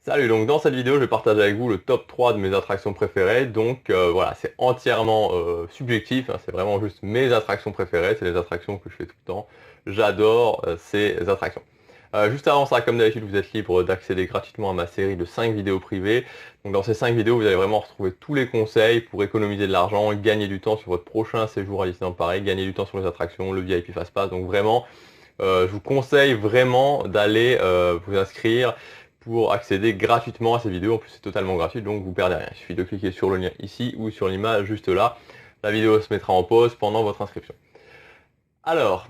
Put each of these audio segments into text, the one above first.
Salut, donc dans cette vidéo, je vais partager avec vous le top 3 de mes attractions préférées. Donc voilà, c'est entièrement subjectif, hein, c'est vraiment juste mes attractions préférées, c'est les attractions que je fais tout le temps. J'adore ces attractions. Juste avant ça, comme d'habitude, vous êtes libre d'accéder gratuitement à ma série de 5 vidéos privées. Donc dans ces 5 vidéos, vous allez vraiment retrouver tous les conseils pour économiser de l'argent, gagner du temps sur votre prochain séjour à Disneyland Paris, gagner du temps sur les attractions, le VIP Fastpass. Donc vraiment, je vous conseille vraiment d'aller vous inscrire pour accéder gratuitement à ces vidéos. En plus, c'est totalement gratuit, donc vous perdez rien. Il suffit de cliquer sur le lien ici ou sur l'image juste là. La vidéo se mettra en pause pendant votre inscription. Alors,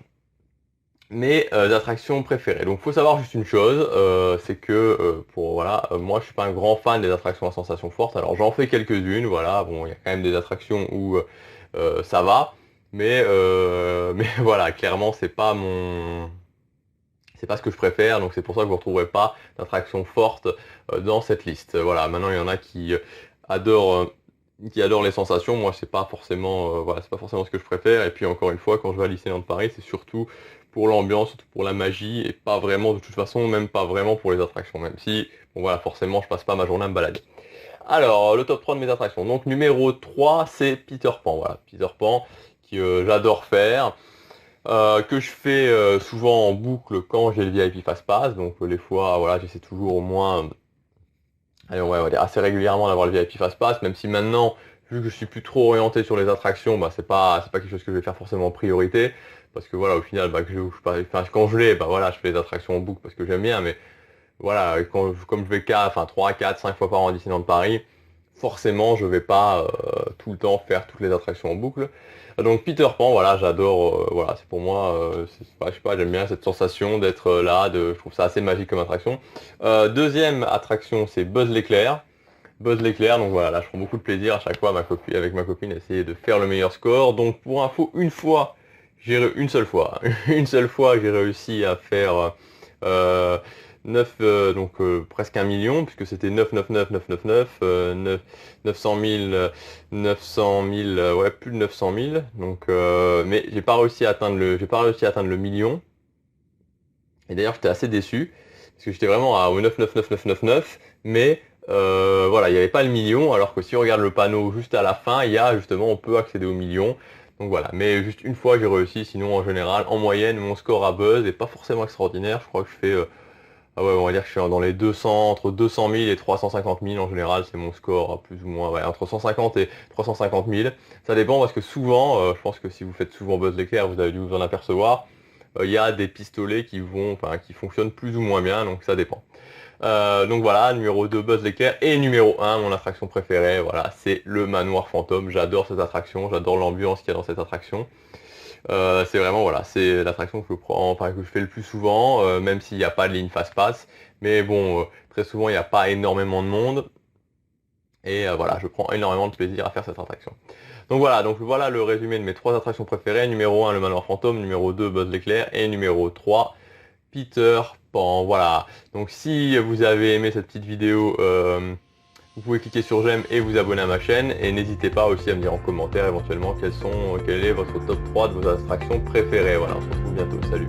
mes attractions préférées. Donc, faut savoir juste une chose, c'est que moi, je suis pas un grand fan des attractions à sensations fortes. Alors, j'en fais quelques-unes. Voilà, bon, il y a quand même des attractions où ça va, mais voilà, clairement, c'est pas ce que je préfère, donc c'est pour ça que vous ne retrouverez pas d'attractions fortes dans cette liste. Voilà, maintenant il y en a adorent, euh, qui adorent les sensations. Moi, c'est pas forcément, voilà, c'est pas forcément ce que je préfère. Et puis encore une fois, quand je vais à Disneyland Paris, c'est surtout pour l'ambiance, surtout pour la magie, et pas vraiment de toute façon, même pas vraiment pour les attractions. Même si, bon voilà, forcément, je passe pas ma journée à me balader. Alors, le top 3 de mes attractions. Donc numéro 3, c'est Peter Pan. Voilà, Peter Pan, que j'adore faire. Que je fais souvent en boucle quand j'ai le VIP Fastpass. Donc les fois, voilà, j'essaie toujours au moins, allez, ouais, on va dire assez régulièrement d'avoir le VIP Fastpass, même si maintenant, vu que je suis plus trop orienté sur les attractions, bah, c'est pas quelque chose que je vais faire forcément en priorité. Parce que voilà, au final, bah, quand je l'ai, bah voilà, je fais les attractions en boucle parce que j'aime bien, mais voilà, comme je vais 3, 4, 5 fois par an à Disneyland Paris, forcément je vais pas tout le temps faire toutes les attractions en boucle. Donc Peter Pan, voilà, j'adore, voilà, c'est pour moi, je sais pas, j'aime bien cette sensation d'être là, je trouve ça assez magique comme attraction. Deuxième attraction, c'est Buzz l'éclair. Buzz l'éclair, donc voilà, là je prends beaucoup de plaisir à chaque fois avec ma copine, essayer de faire le meilleur score. Donc pour info, une seule fois, une seule fois, j'ai réussi à faire euh, 9, presque 1 million, puisque c'était 999 900 000, 900 000, ouais, plus de 900 000. Donc, mais j'ai pas réussi à atteindre le million. Et d'ailleurs, j'étais assez déçu, parce que j'étais vraiment au 99999, mais voilà, il n'y avait pas le million, alors que si on regarde le panneau juste à la fin, il y a justement, on peut accéder au million. Donc voilà, mais juste une fois j'ai réussi, sinon en général, en moyenne, mon score à Buzz est pas forcément extraordinaire. Je crois que je fais, ah ouais, on va dire que je suis dans les 200, entre 200 000 et 350 000 en général, c'est mon score, plus ou moins, ouais, entre 150 et 350 000. Ça dépend parce que souvent, je pense que si vous faites souvent Buzz l'éclair, vous avez dû vous en apercevoir, il y a des pistolets qui fonctionnent plus ou moins bien, donc ça dépend. Donc voilà, numéro 2, Buzz l'éclair, et numéro 1, mon attraction préférée, voilà, c'est le manoir fantôme. J'adore cette attraction, j'adore l'ambiance qu'il y a dans cette attraction. C'est vraiment, voilà, c'est l'attraction que je prends, enfin, que je fais le plus souvent, même s'il n'y a pas de ligne fast-pass. Mais bon, très souvent, il n'y a pas énormément de monde. Et voilà, je prends énormément de plaisir à faire cette attraction. Donc voilà le résumé de mes 3 attractions préférées. Numéro 1, le manoir fantôme. Numéro 2, Buzz l'éclair. Et numéro 3, Peter Pan. Voilà. Donc si vous avez aimé cette petite vidéo, vous pouvez cliquer sur j'aime et vous abonner à ma chaîne. Et n'hésitez pas aussi à me dire en commentaire éventuellement quel est votre top 3 de vos attractions préférées. Voilà, on se retrouve bientôt. Salut.